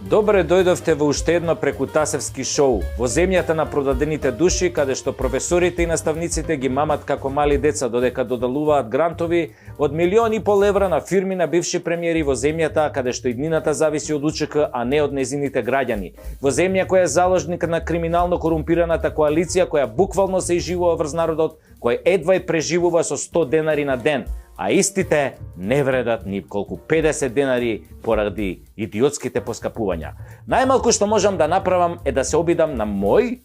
Добре дојдовте во уште едно прекутасевски шоу, во земјата на продадените души, каде што професорите и наставниците ги мамат како мали деца додека додалуваат грантови од 1,5 милиони евра на фирми на бивши премиери во земјата каде што иднината зависи од УЧК, а не од незините граѓани. Во земја која е заложник на криминално корумпираната коалиција која буквално се изживува врз народот, кој едва и преживува со 100 денари на ден, а истите не вредат ни колку 50 денари поради идиотските поскапувања. Најмалку што можам да направам е да се обидам на мој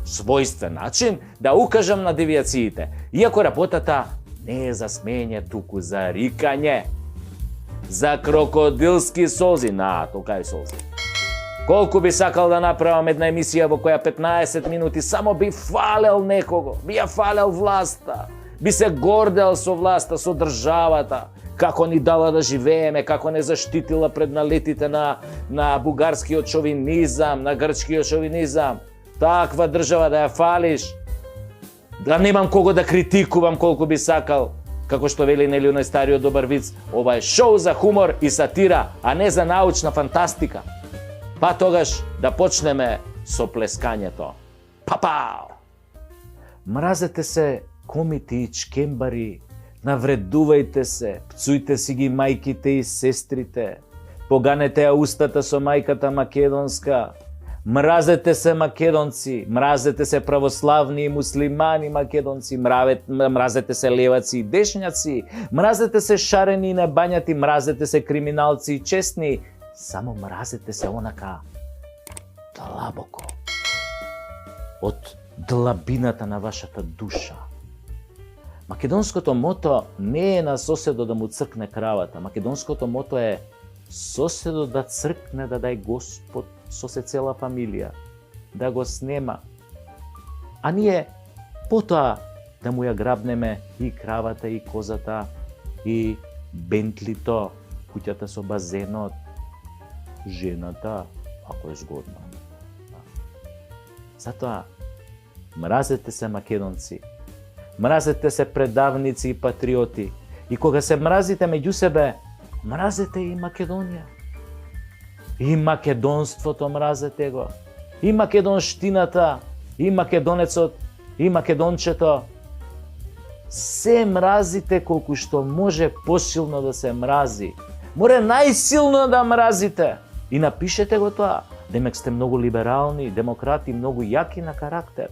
својствен начин да укажам на девијациите, иако работата не е за смење, туку за рикање, за крокодилски солзи, толка солзи. Колку би сакал да направам една емисија во која 15 минути само би фалел некого, би ја фалел власта, би се гордел со власта, со државата, како ни дала да живееме, како не заштитила пред налетите на бугарскиот шовинизам, на грчкиот шовинизам. Таква држава да ја фалиш, да немам кого да критикувам колку би сакал, како што вели нели оној стариот добар виц, ова е шоу за хумор и сатира, а не за научна фантастика. Па тогаш да почнеме со плескањето. Папау! Мразете се комити и чкембари, навредувајте се, пцујте си ги мајките и сестрите, поганете ја устата со мајката македонска, мразете се македонци, мразете се православни и муслимани македонци, мразете се леваци и дешњаци, мразете се шарени и небањати, мразете се криминалци и честни, само мразете се онака длабоко, од длабината на вашата душа. Македонското мото не е на соседот да му цркне кравата. Македонското мото е соседот да цркне да дај Господ со се цела фамилија, да го снема. А ние потоа да му ја грабнеме и кравата, и козата, и бентлито, куќата со базенот, жената, ако е згодно. Затоа, мразете се македонци, мразете се предавници и патриоти. И кога се мразите меѓу себе, мразете и Македонија. И македонството мразете го. И македонштината, и македонецот, и македончето. Се мразите колку што може посилно да се мрази. Море најсилно да мразите. И напишете го тоа. Демек сте многу либерални, демократи, многу јаки на карактер.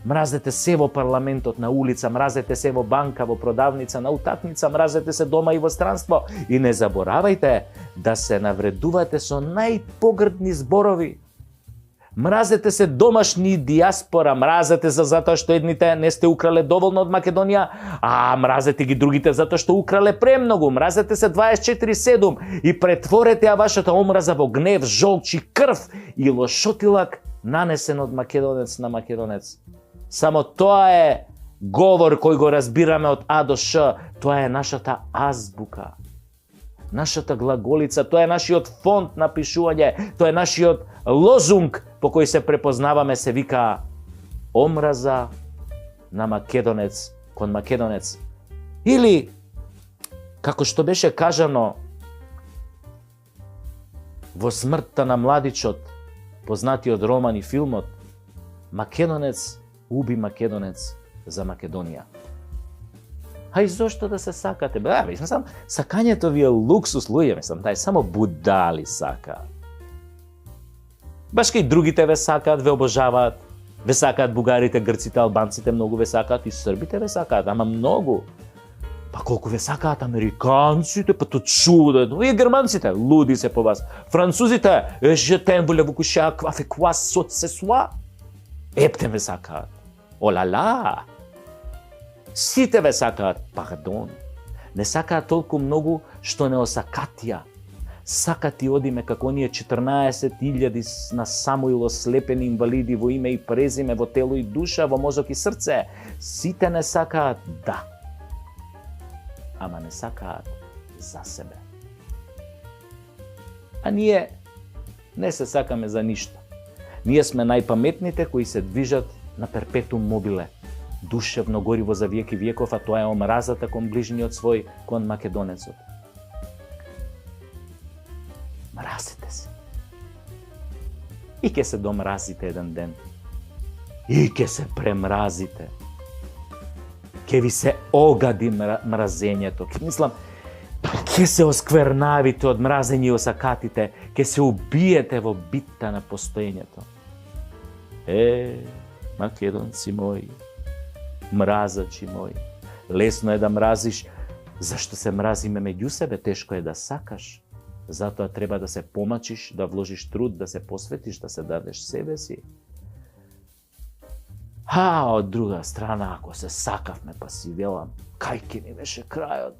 Мразете се во парламентот, на улица, мразете се во банка, во продавница, на утакмица, мразете се дома и во странство. И не заборавајте да се навредувате со најпогрдни зборови. Мразете се домашни диаспора, мразете се затоа што едните не сте украле доволно од Македонија, а мразете ги другите затоа што украле премногу. Мразете се 24/7 и претворете ја вашата омраза во гнев, жолч и крв и лошотилак нанесен од македонец на македонец. Само тоа е говор кој го разбираме од А до Ш. Тоа е нашата азбука, нашата глаголица, тоа е нашиот фонд на пишување, тоа е нашиот лозунг по кој се препознаваме, се вика омраза на македонец кон македонец. Или, како што беше кажано во Смртта на младичот, познатиот роман и филмот, македонец уби македонец за Македонија. А и зошто да се сакате? Мислам, сакањето ви е луксус, луѓе, мислам, тај само будали сакаат. Баш кај другите ве сакаат, ве обожаваат, ве сакаат бугарите, грците, албанците, многу ве сакаат и србите ве сакаат, ама многу. Па колку ве сакаат американците, па то чудено, и германците, луди се по вас. Французите, жетен воле во куша, квафе квас сот се суа. Ептен ве сакаат. Олала! Сите ве сакаат, пардон. Не сакаат толку многу што не осакатија. Сакат и одиме како оние 14.000 на Самуил слепени инвалиди во име и презиме, во тело и душа, во мозок и срце. Сите не сакаат, да. Ама не сакаат за себе. А ние не се сакаме за ништо. Ние сме најпаметните кои се движат на перпетум мобиле. Душевно гориво за веки веков, а тоа е омразата кон ближниот свој, кон македонецот. Мразите се. ќе се домразите еден ден. И ќе се премразите. Ќе ви се огади мразењето. Мислам, ќе се осквернавите од мразење и осакатите. Ќе се убиете во битта на постоењето. Македонци мои, мразачи мои, лесно е да мразиш, зашто се мразиме меѓу себе, тешко е да сакаш. Затоа треба да се помачиш, да вложиш труд, да се посветиш, да се дадеш себе си. Од друга страна, ако се сакавме, па си велам, кај ке ни беше крајот?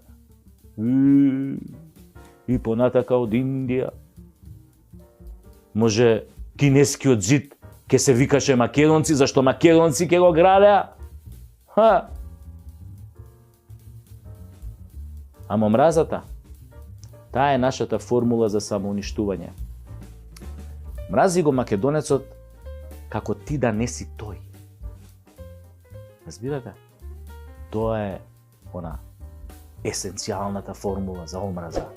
И понатака од Индија. Може кинескиот зид ке се викаше македонци, зашто македонци ке го градеа? Амо мразата, таа е нашата формула за самоуништување. Мрази го македонецот како ти да не си тој. Разбирате? Тоа е она есенцијалната формула за омраза.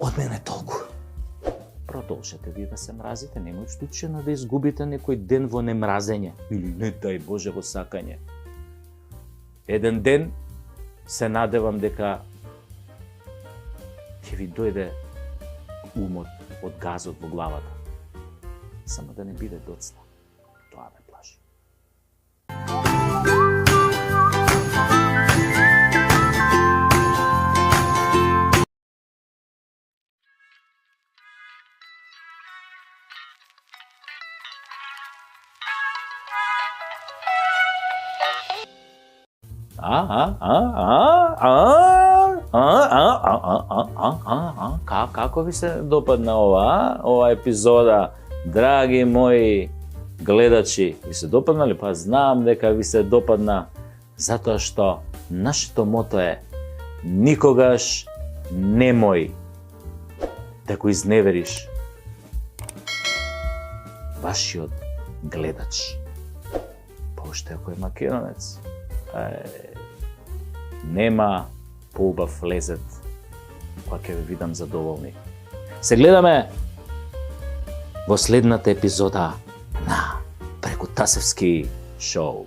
Од мене толку. Продолжете ви да се мразите, немој случајно да изгубите некој ден во немразење или не дај Боже во сакање. Еден ден се надевам дека ќе ви дојде умот од газот во главата. Само да не биде доцна. Тоа ме плаши. Како ви се допадна ова епизода, драги мои гледачи? Ви се допадна ли? Па знам дека ви се допадна, затоа што нашето мото е никогаш немој да го изневериш вашиот гледач. Уште ако е македонец, нема поубав лезет која ќе ви видам задоволни. Се гледаме во следната епизода на Прекутасевски шоу.